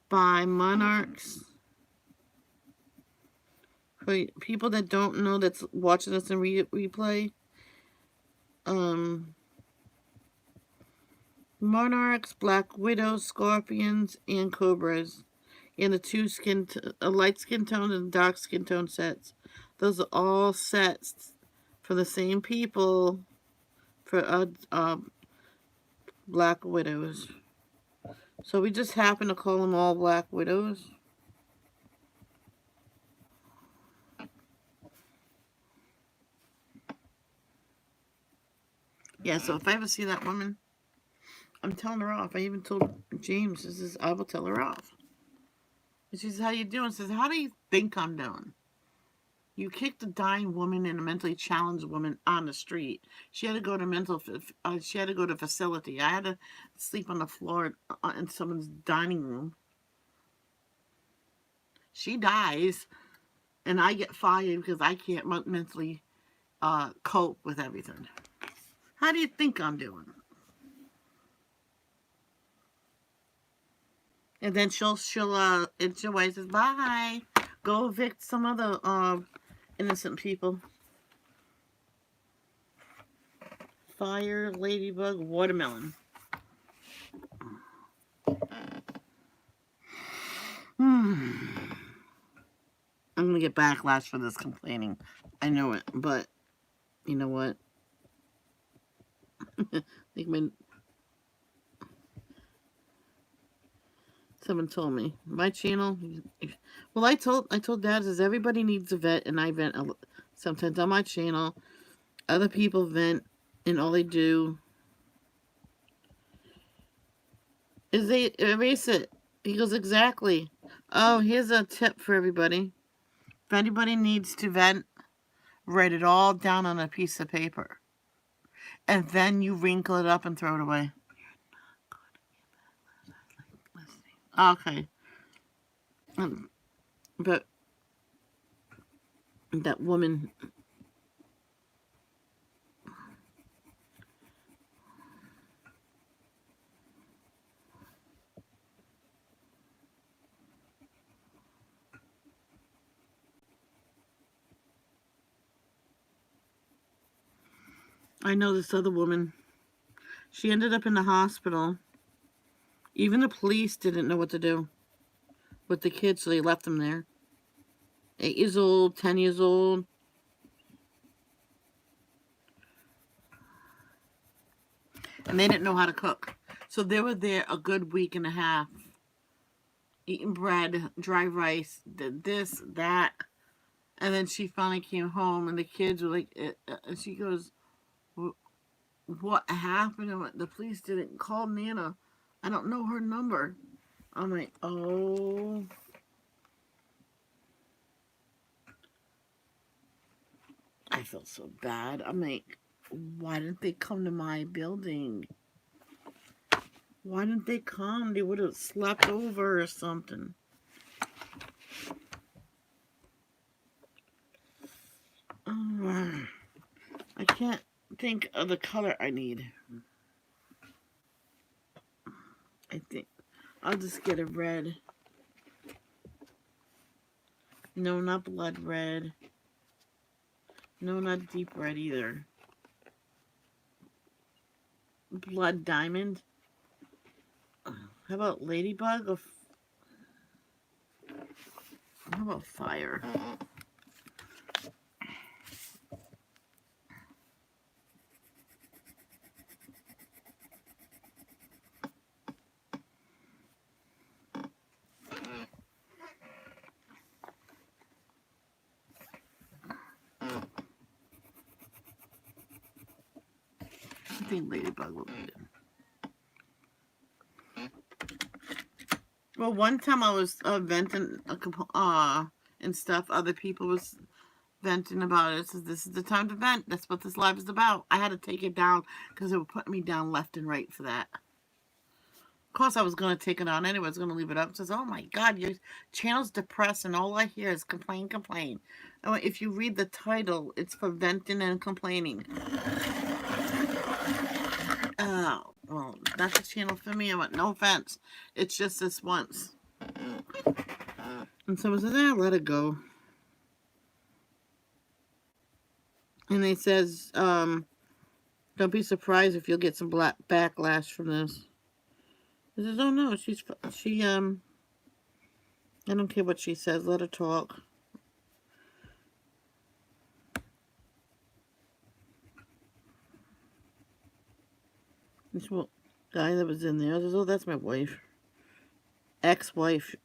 by Monarchs. For people that don't know, that's watching us in replay, Monarchs, Black Widows, Scorpions, and Cobras, and the two light skin tone and dark skin tone sets. Those are all sets for the same people for Black Widows. So we just happen to call them all Black Widows. Yeah, so if I ever see that woman, I'm telling her off. I even told James, I will tell her off. And she says, how you doing? Says, how do you think I'm doing? You kicked a dying woman and a mentally challenged woman on the street. She had to go to she had to go to facility. I had to sleep on the floor in someone's dining room. She dies, and I get fired because I can't mentally cope with everything. How do you think I'm doing? And then she'll enjoy, says, bye. Go evict some other innocent people. Fire, ladybug, watermelon. I'm gonna get backlash for this complaining. I know it, but you know what? Someone told me my channel. Well, I told Dad, says everybody needs a vet, and I vent sometimes on my channel. Other people vent, and all they do is they erase it. He goes, exactly. Oh, here's a tip for everybody. If anybody needs to vent, write it all down on a piece of paper. And then you wrinkle it up and throw it away. Okay. But that woman, I know this other woman, she ended up in the hospital. Even the police didn't know what to do with the kids, so they left them there. 8 years old, 10 years old. And they didn't know how to cook. So they were there a good week and a half, eating bread, dry rice, this, that. And then she finally came home, and the kids were like, she goes, what happened? And the police didn't call Nana. I don't know her number. I'm like, oh. I felt so bad. I'm like, why didn't they come to my building? Why didn't they come? They would have slept over or something. I can't think of the color I need. I think I'll just get a red. No, not blood red. No, not deep red either. Blood diamond. How about ladybug? Or how about fire? I think ladybug will be good. Well, one time I was venting and stuff. Other people was venting about it. Says this is the time to vent. That's what this live is about. I had to take it down because they were putting me down left and right for that. Of course, I was going to take it on anyway. I was going to leave it up. It says, oh my God, your channel's depressed and all I hear is complain, complain. And if you read the title, it's for venting and complaining. Well, that's a channel for me. I went, no offense. It's just this once. And someone says, let it go. And they says, don't be surprised if you'll get some backlash from this. He says, oh no, I don't care what she says, let her talk. This guy that was in there, I says, oh, that's my wife. Ex-wife.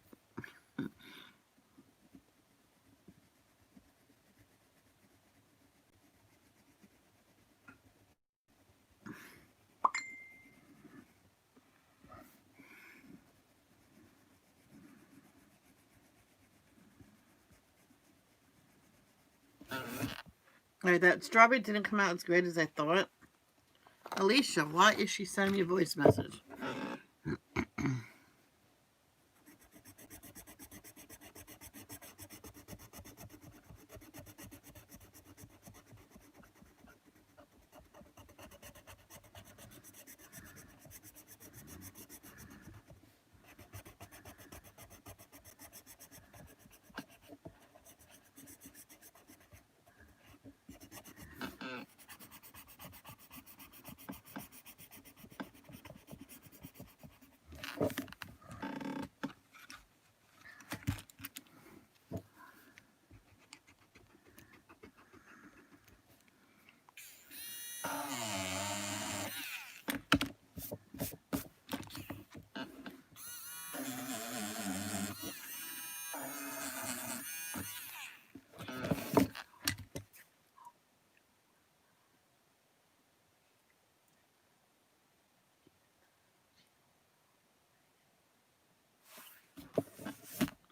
Alright, that strawberry didn't come out as great as I thought. Alicia, why is she sending me a voice message?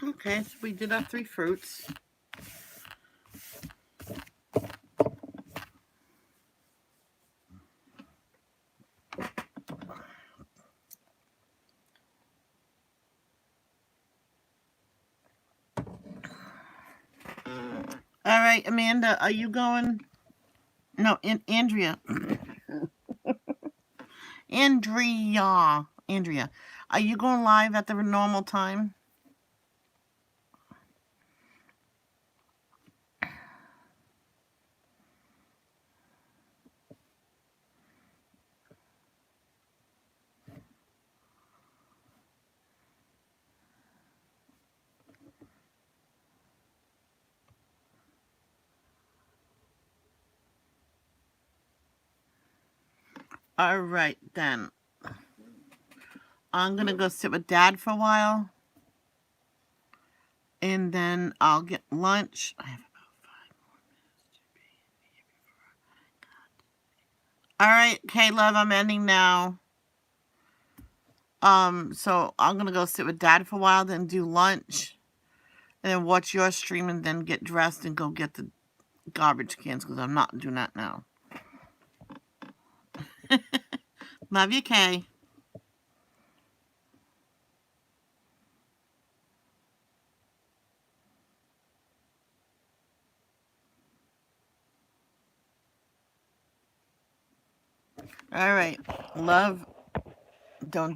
Okay, so we did our 3 fruits. right, Amanda, are you going? No, Andrea. Andrea. Are you going live at the normal time? All right, then. I'm going to go sit with Dad for a while. And then I'll get lunch. I have about 5 more minutes to be. All right, Caleb, I'm ending now. So I'm going to go sit with Dad for a while, then do lunch. And then watch your stream and then get dressed and go get the garbage cans because I'm not doing that now. Love you, Kay. All right. Love. Don't